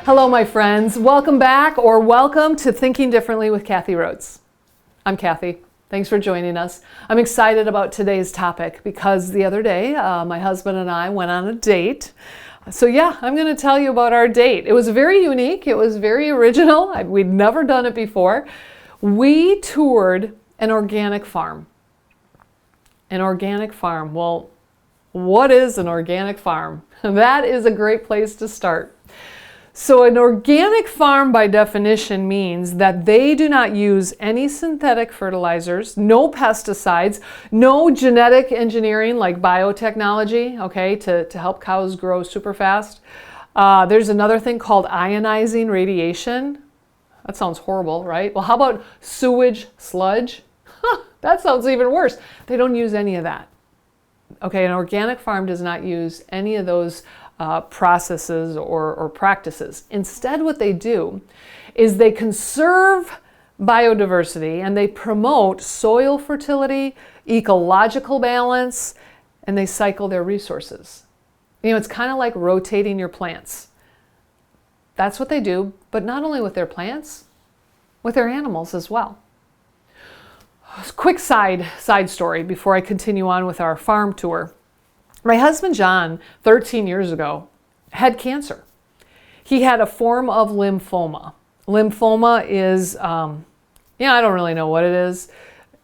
Hello, my friends. Welcome back, or welcome to Thinking Differently with Kathy Rhodes. I'm Kathy. Thanks for joining us. I'm excited about today's topic because the other day, my husband and I went on a date. So yeah, I'm going to tell you about our date. It was very unique. It was very original. We'd never done it before. We toured an organic farm. An organic farm. Well, what is an organic farm? That is a great place to start. So an organic farm by definition means that they do not use any synthetic fertilizers, no pesticides, no genetic engineering like biotechnology, okay, to help cows grow super fast. There's another thing called ionizing radiation. That sounds horrible, right? Well, how about sewage sludge? That sounds even worse. They don't use any of that. Okay, an organic farm does not use any of those processes or practices. Instead, what they do is they conserve biodiversity and they promote soil fertility, ecological balance, and they cycle their resources. You know, it's kind of like rotating your plants. That's what they do, but not only with their plants, with their animals as well. Quick side story before I continue on with our farm tour. My husband John, 13 years ago, had cancer. He had a form of lymphoma. Lymphoma is, I don't really know what it is.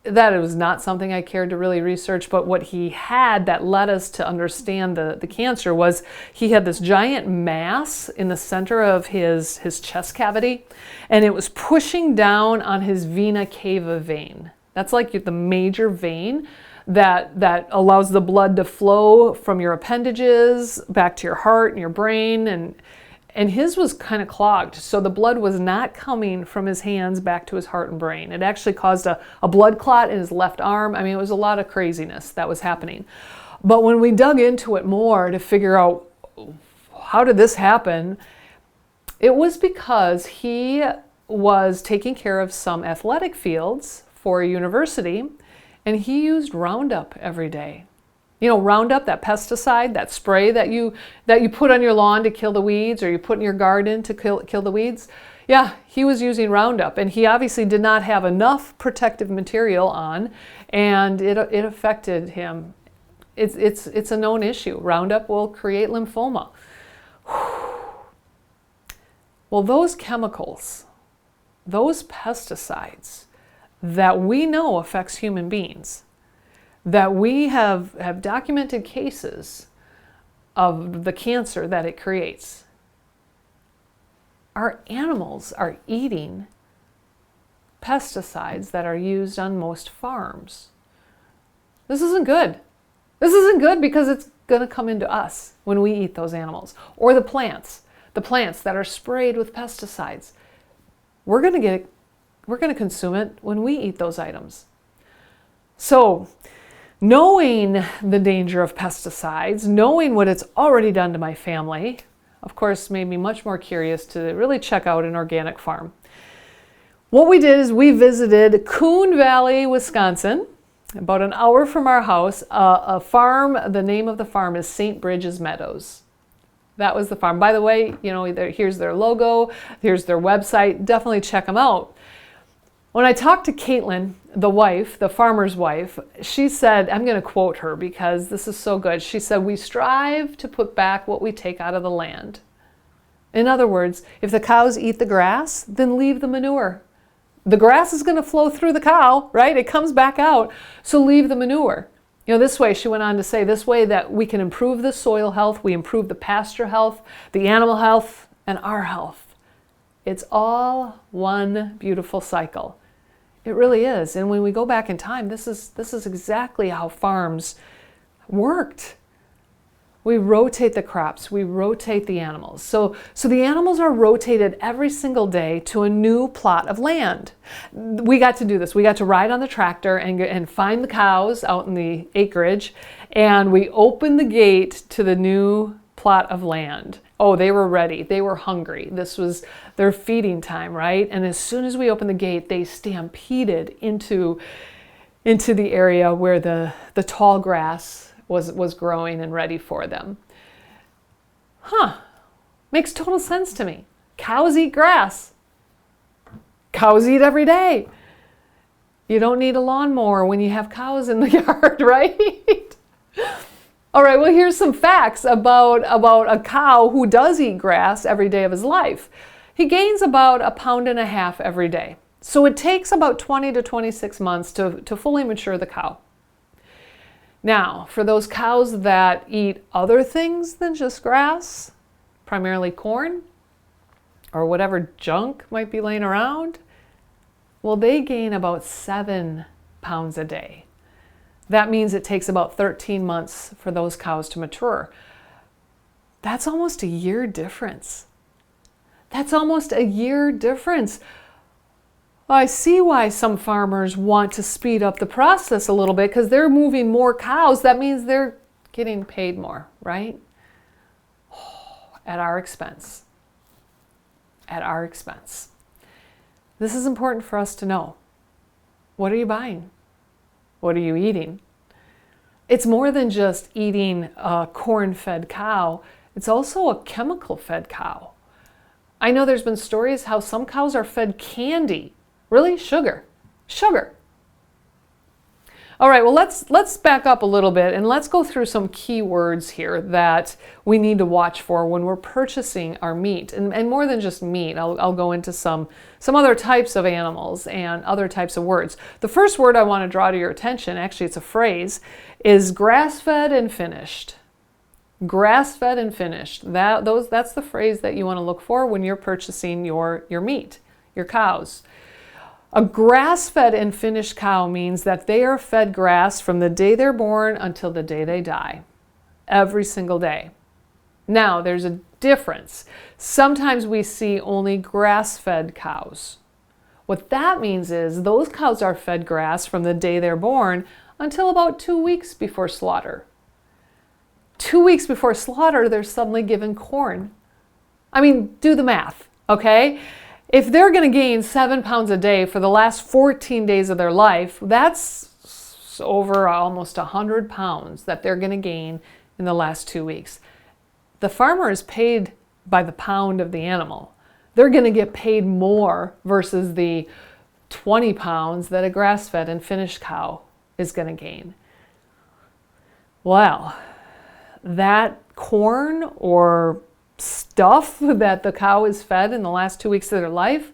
That it was not something I cared to really research, but what he had that led us to understand the cancer was he had this giant mass in the center of his chest cavity, and it was pushing down on his vena cava vein. That's like the major vein that allows the blood to flow from your appendages back to your heart and your brain, and his was kind of clogged, so the blood was not coming from his hands back to his heart and brain. It actually caused a blood clot in his left arm. I mean, it was a lot of craziness that was happening. But when we dug into it more to figure out how did this happen, it was because he was taking care of some athletic fields for a university, and he used Roundup every day. You know, Roundup, that pesticide, that spray that you put on your lawn to kill the weeds, or you put in your garden to kill the weeds. Yeah, he was using Roundup, and he obviously did not have enough protective material on, and it affected him. It's a known issue. Roundup will create lymphoma. Well, those chemicals, those pesticides that we know affects human beings, that we have documented cases of the cancer that it creates. Our animals are eating pesticides that are used on most farms. This isn't good. This isn't good because it's going to come into us when we eat those animals. Or the plants that are sprayed with pesticides. We're going to consume it when we eat those items. So, knowing the danger of pesticides, knowing what it's already done to my family, of course, made me much more curious to really check out an organic farm. What we did is we visited Coon Valley, Wisconsin, about an hour from our house. A farm, the name of the farm is St. Bridges Meadows. That was the farm. By the way, you know, here's their logo, here's their website. Definitely check them out. When I talked to Caitlin, the wife, the farmer's wife, she said, I'm going to quote her because this is so good. She said, "We strive to put back what we take out of the land." In other words, if the cows eat the grass, then leave the manure. The grass is going to flow through the cow, right? It comes back out, so leave the manure. You know, this way, she went on to say, this way that we can improve the soil health, we improve the pasture health, the animal health, and our health. It's all one beautiful cycle. It really is. And when we go back in time, this is exactly how farms worked. We rotate the crops, we rotate the animals. So the animals are rotated every single day to a new plot of land. We got to do this. We got to ride on the tractor and find the cows out in the acreage, and we opened the gate to the new plot of land. Oh, they were ready. They were hungry. This was their feeding time, right? And as soon as we opened the gate, they stampeded into the area where the tall grass was growing and ready for them. Makes total sense to me. Cows eat grass. Cows eat every day. You don't need a lawnmower when you have cows in the yard, right? All right, well, here's some facts about a cow who does eat grass every day of his life. He gains about 1.5 pounds every day. So it takes about 20 to 26 months to fully mature the cow. Now, for those cows that eat other things than just grass, primarily corn, or whatever junk might be laying around, well, they gain about 7 pounds a day. That means it takes about 13 months for those cows to mature. That's almost a year difference. That's almost a year difference. I see why some farmers want to speed up the process a little bit, because they're moving more cows. That means they're getting paid more, right? At our expense. At our expense. This is important for us to know. What are you buying? What are you eating? It's more than just eating a corn-fed cow. It's also a chemical-fed cow. I know there's been stories how some cows are fed candy. Really? Sugar. Sugar. All right, well, let's back up a little bit and let's go through some key words here that we need to watch for when we're purchasing our meat. And more than just meat, I'll go into some other types of animals and other types of words. The first word I want to draw to your attention, actually it's a phrase, is grass-fed and finished. Grass-fed and finished. That's the phrase that you want to look for when you're purchasing your meat, your cows. A grass-fed and finished cow means that they are fed grass from the day they're born until the day they die, every single day. Now, there's a difference. Sometimes we see only grass-fed cows. What that means is those cows are fed grass from the day they're born until about 2 weeks before slaughter. 2 weeks before slaughter, they're suddenly given corn. I mean, do the math, okay? If they're going to gain 7 pounds a day for the last 14 days of their life, that's over almost 100 pounds that they're going to gain in the last 2 weeks. The farmer is paid by the pound of the animal. They're going to get paid more versus the 20 pounds that a grass-fed and finished cow is going to gain. Well, that corn or stuff that the cow is fed in the last 2 weeks of their life,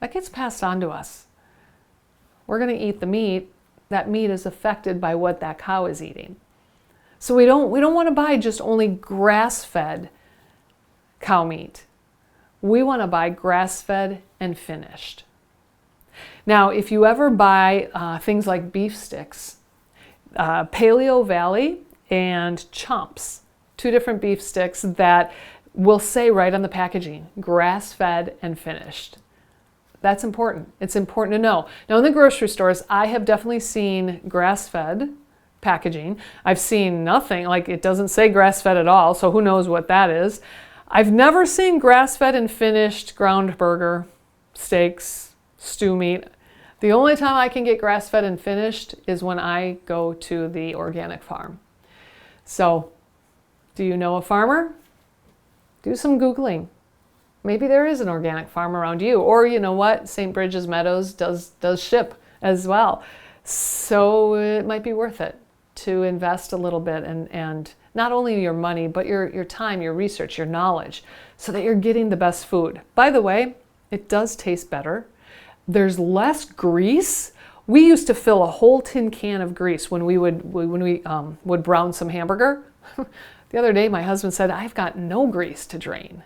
that gets passed on to us. We're going to eat the meat. That meat is affected by what that cow is eating. So we don't want to buy just only grass-fed cow meat. We want to buy grass-fed and finished. Now, if you ever buy things like beef sticks, Paleo Valley and Chomps, 2 different beef sticks that will say right on the packaging, grass-fed and finished. That's important. It's important to know. Now in the grocery stores, I have definitely seen grass-fed packaging. I've seen nothing, like it doesn't say grass-fed at all, so who knows what that is. I've never seen grass-fed and finished ground burger, steaks, stew meat. The only time I can get grass-fed and finished is when I go to the organic farm. So, do you know a farmer? Do some Googling. Maybe there is an organic farm around you. Or you know what? St. Bridges Meadows does ship as well. So it might be worth it to invest a little bit and not only your money, but your time, your research, your knowledge, so that you're getting the best food. By the way, it does taste better. There's less grease. We used to fill a whole tin can of grease when we would brown some hamburger. The other day, my husband said, I've got no grease to drain.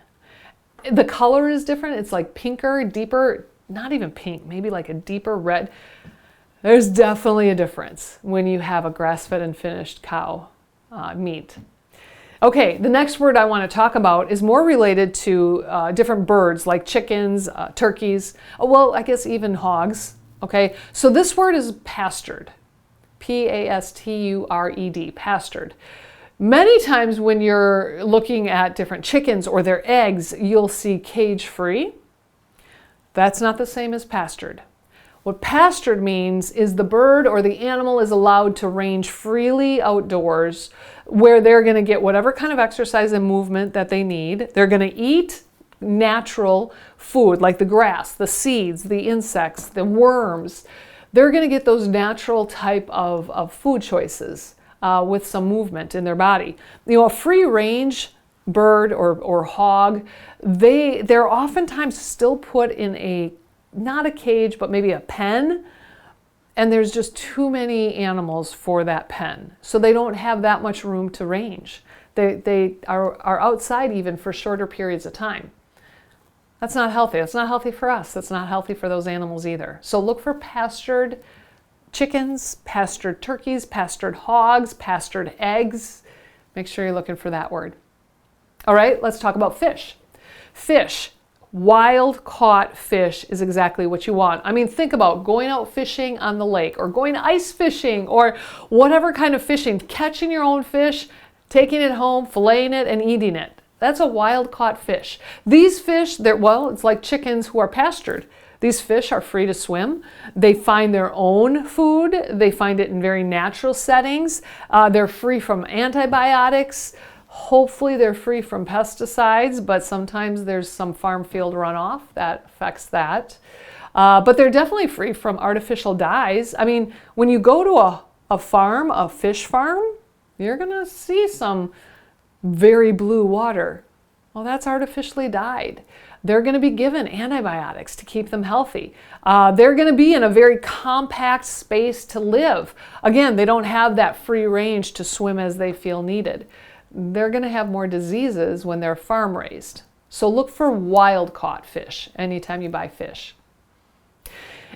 The color is different. It's like pinker, deeper, not even pink, maybe like a deeper red. There's definitely a difference when you have a grass-fed and finished cow meat. Okay, the next word I want to talk about is more related to different birds like chickens, turkeys, well, I guess even hogs. Okay, so this word is pastured. P-A-S-T-U-R-E-D, pastured. Many times when you're looking at different chickens or their eggs, you'll see cage-free. That's not the same as pastured. What pastured means is the bird or the animal is allowed to range freely outdoors where they're going to get whatever kind of exercise and movement that they need. They're going to eat natural food, like the grass, the seeds, the insects, the worms. They're going to get those natural type of food choices with some movement in their body. A free range bird or hog, they're oftentimes still put in a, not a cage, but maybe a pen, and there's just too many animals for that pen. So they don't have that much room to range. They are outside even for shorter periods of time. That's not healthy. That's not healthy for us. That's not healthy for those animals either. So look for pastured chickens, pastured turkeys, pastured hogs, pastured eggs. Make sure you're looking for that word. All right, let's talk about fish. Fish, wild caught fish is exactly what you want. I mean, think about going out fishing on the lake or going ice fishing or whatever kind of fishing, catching your own fish, taking it home, filleting it, and eating it. That's a wild caught fish. These fish, it's like chickens who are pastured. These fish are free to swim. They find their own food. They find it in very natural settings. They're free from antibiotics. Hopefully they're free from pesticides, but sometimes there's some farm field runoff that affects that. But they're definitely free from artificial dyes. I mean, when you go to a farm, a fish farm, you're gonna see some very blue water. Well, that's artificially dyed. They're going to be given antibiotics to keep them healthy. They're going to be in a very compact space to live. Again, they don't have that free range to swim as they feel needed. They're going to have more diseases when they're farm raised. So look for wild caught fish anytime you buy fish.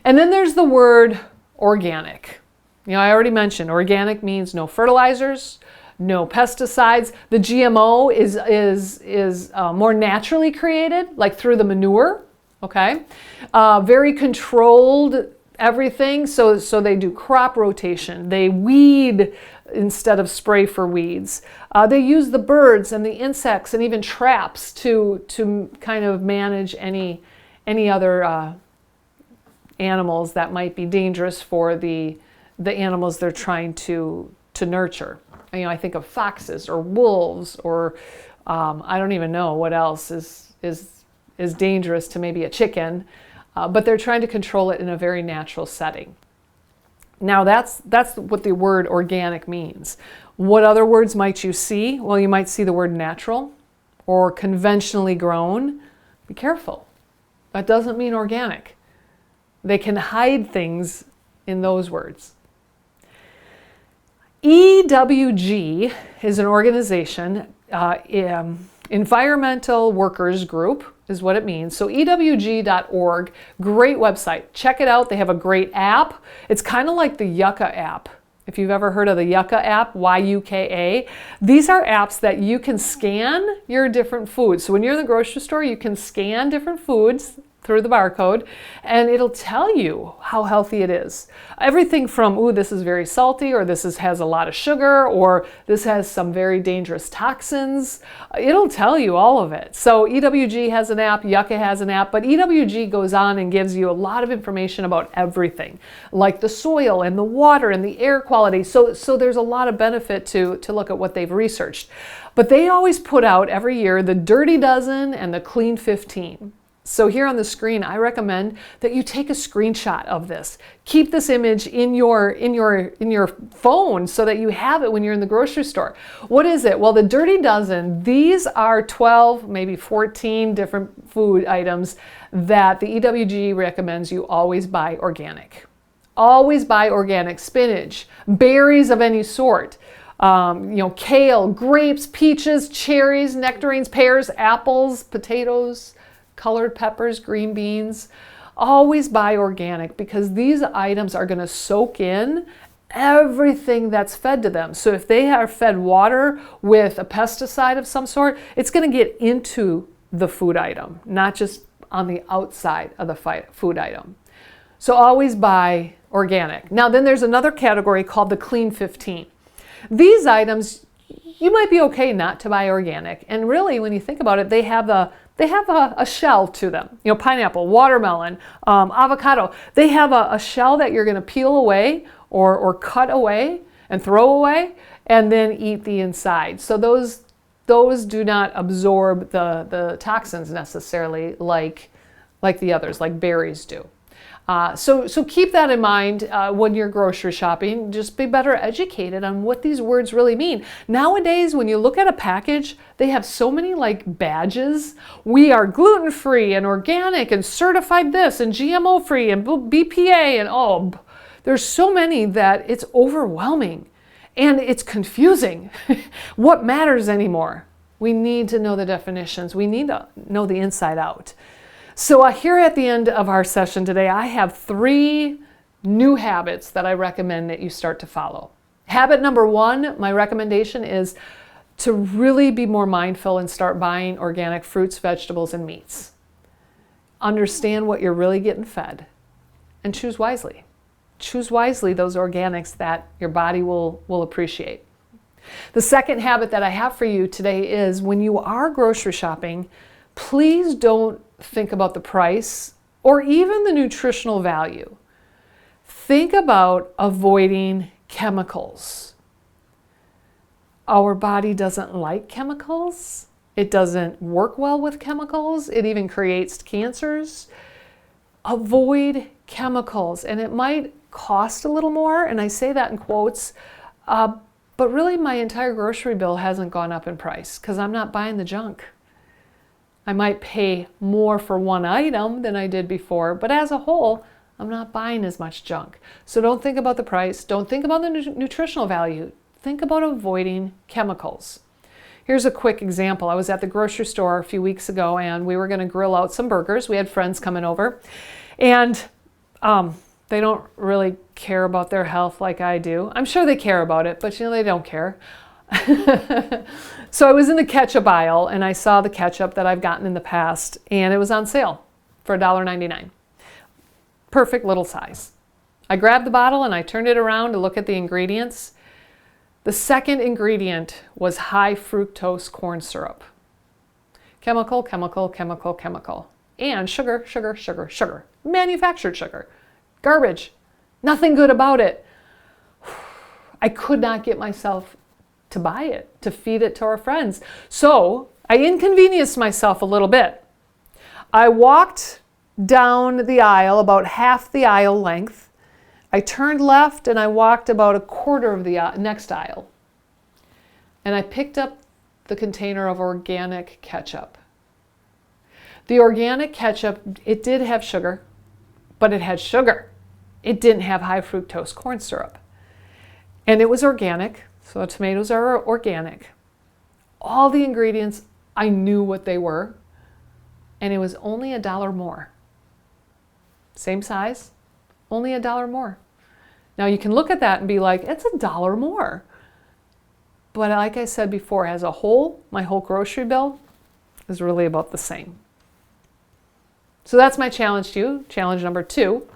And then there's the word organic. I already mentioned organic means no fertilizers, no pesticides. The GMO is more naturally created, like through the manure, okay? Very controlled everything, so they do crop rotation. They weed instead of spray for weeds. They use the birds and the insects and even traps to kind of manage any other animals that might be dangerous for the animals they're trying to nurture. I think of foxes or wolves or I don't even know what else is dangerous to maybe a chicken, but they're trying to control it in a very natural setting. Now that's what the word organic means. What other words might you see? Well, you might see the word natural or conventionally grown. Be careful. That doesn't mean organic. They can hide things in those words. EWG is an organization, Environmental Workers Group is what it means. So EWG.org, great website. Check it out. They have a great app. It's kind of like the Yucca app. If you've ever heard of the Yucca app, Y-U-K-A, these are apps that you can scan your different foods. So when you're in the grocery store, you can scan different foods through the barcode, and it'll tell you how healthy it is. Everything from, ooh, this is very salty, or this has a lot of sugar, or this has some very dangerous toxins. It'll tell you all of it. So EWG has an app, Yucca has an app, but EWG goes on and gives you a lot of information about everything, like the soil and the water and the air quality. So there's a lot of benefit to look at what they've researched. But they always put out every year the Dirty Dozen and the Clean 15. So here on the screen, I recommend that you take a screenshot of this. Keep this image in your phone so that you have it when you're in the grocery store. What is it? Well, the Dirty Dozen, these are 12, maybe 14 different food items that the EWG recommends you always buy organic. Always buy organic spinach, berries of any sort. Kale, grapes, peaches, cherries, nectarines, pears, apples, potatoes, colored peppers, green beans. Always buy organic because these items are going to soak in everything that's fed to them. So if they are fed water with a pesticide of some sort, it's going to get into the food item, not just on the outside of the food item. So always buy organic. Now then there's another category called the Clean 15. These items, you might be okay not to buy organic. And really, when you think about it, they have a shell to them. Pineapple, watermelon, avocado. They have a shell that you're going to peel away or cut away and throw away and then eat the inside. So those those do not absorb the toxins necessarily like the others, like berries do. So keep that in mind when you're grocery shopping. Just be better educated on what these words really mean. Nowadays, when you look at a package, they have so many like badges. We are gluten-free and organic and certified this and GMO-free and BPA and there's so many that it's overwhelming and it's confusing. What matters anymore? We need to know the definitions. We need to know the inside out. So here at the end of our session today, I have 3 new habits that I recommend that you start to follow. Habit number 1, my recommendation is to really be more mindful and start buying organic fruits, vegetables, and meats. Understand what you're really getting fed and choose wisely. Choose wisely those organics that your body will appreciate. The second habit that I have for you today is when you are grocery shopping, please don't think about the price or even the nutritional value. Think about avoiding chemicals. Our body doesn't like chemicals. It doesn't work well with chemicals. It even creates cancers. Avoid chemicals, and it might cost a little more, and I say that in quotes, but really my entire grocery bill hasn't gone up in price because I'm not buying the junk. I might pay more for one item than I did before, but as a whole, I'm not buying as much junk. So don't think about the price. Don't think about the nutritional value. Think about avoiding chemicals. Here's a quick example. I was at the grocery store a few weeks ago and we were going to grill out some burgers. We had friends coming over and they don't really care about their health like I do. I'm sure they care about it, but they don't care. So I was in the ketchup aisle and I saw the ketchup that I've gotten in the past and it was on sale for $1.99. Perfect little size. I grabbed the bottle and I turned it around to look at the ingredients. The second ingredient was high fructose corn syrup. Chemical, chemical, chemical, chemical. And sugar, sugar, sugar, sugar. Manufactured sugar. Garbage. Nothing good about it. I could not get myself to buy it, to feed it to our friends. So I inconvenienced myself a little bit. I walked down the aisle, about half the aisle length. I turned left and I walked about a quarter of the next aisle. And I picked up the container of organic ketchup. The organic ketchup, it did have sugar, but it had sugar. It didn't have high fructose corn syrup. And it was organic. So tomatoes are organic. All the ingredients, I knew what they were, and it was only $1 more. Same size, only $1 more. Now you can look at that and be like, it's $1 more. But like I said before, as a whole, my whole grocery bill is really about the same. So that's my challenge to you, challenge number 2.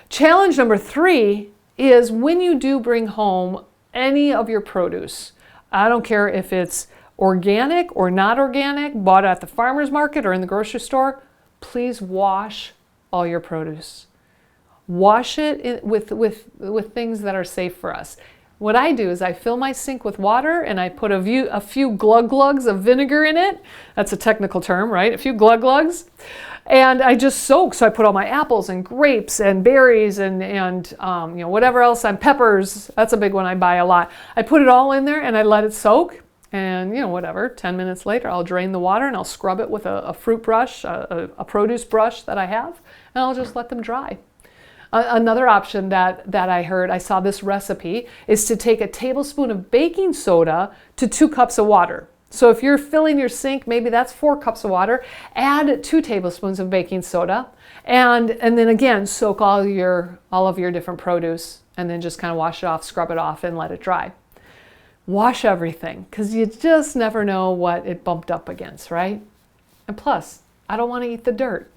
Challenge number 3 is when you do bring home any of your produce. I don't care if it's organic or not organic, bought at the farmer's market or in the grocery store, please wash all your produce. Wash it with things that are safe for us. What I do is I fill my sink with water and I put a few glug-glugs of vinegar in it. That's a technical term, right? A few glug-glugs. And I just soak. So I put all my apples and grapes and berries and whatever else, peppers. That's a big one I buy a lot. I put it all in there and I let it soak. And 10 minutes later, I'll drain the water and I'll scrub it with a fruit brush, a produce brush that I have, and I'll just let them dry. Another option that I saw this recipe is to take a tablespoon of baking soda to 2 cups of water. So if you're filling your sink, maybe that's 4 cups of water, add 2 tablespoons of baking soda, and then again, soak all of your different produce, and then just kind of wash it off, scrub it off, and let it dry. Wash everything, because you just never know what it bumped up against, right? And plus, I don't want to eat the dirt.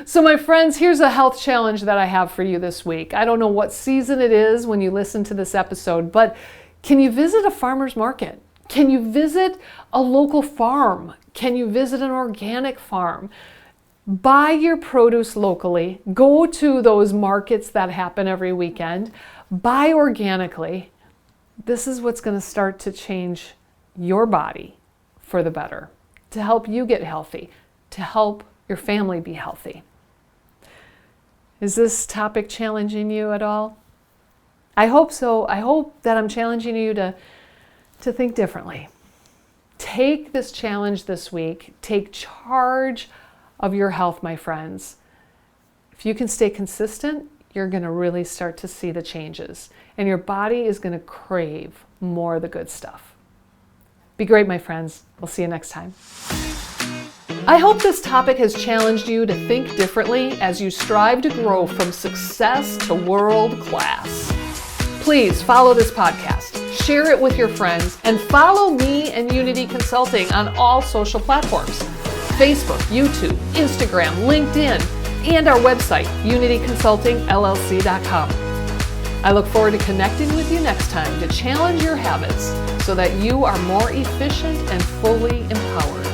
So my friends, here's a health challenge that I have for you this week. I don't know what season it is when you listen to this episode, but can you visit a farmer's market? Can you visit a local farm? Can you visit an organic farm? Buy your produce locally. Go to those markets that happen every weekend. Buy organically. This is what's going to start to change your body for the better, to help you get healthy, to help your family be healthy. Is this topic challenging you at all? I hope so. I hope that I'm challenging you to think differently. Take this challenge this week. Take charge of your health, my friends. If you can stay consistent, you're going to really start to see the changes, and your body is going to crave more of the good stuff. Be great, my friends. We'll see you next time. I hope this topic has challenged you to think differently as you strive to grow from success to world class. Please follow this podcast, share it with your friends, and follow me and Unity Consulting on all social platforms: Facebook, YouTube, Instagram, LinkedIn, and our website, unityconsultingllc.com. I look forward to connecting with you next time to challenge your habits so that you are more efficient and fully empowered.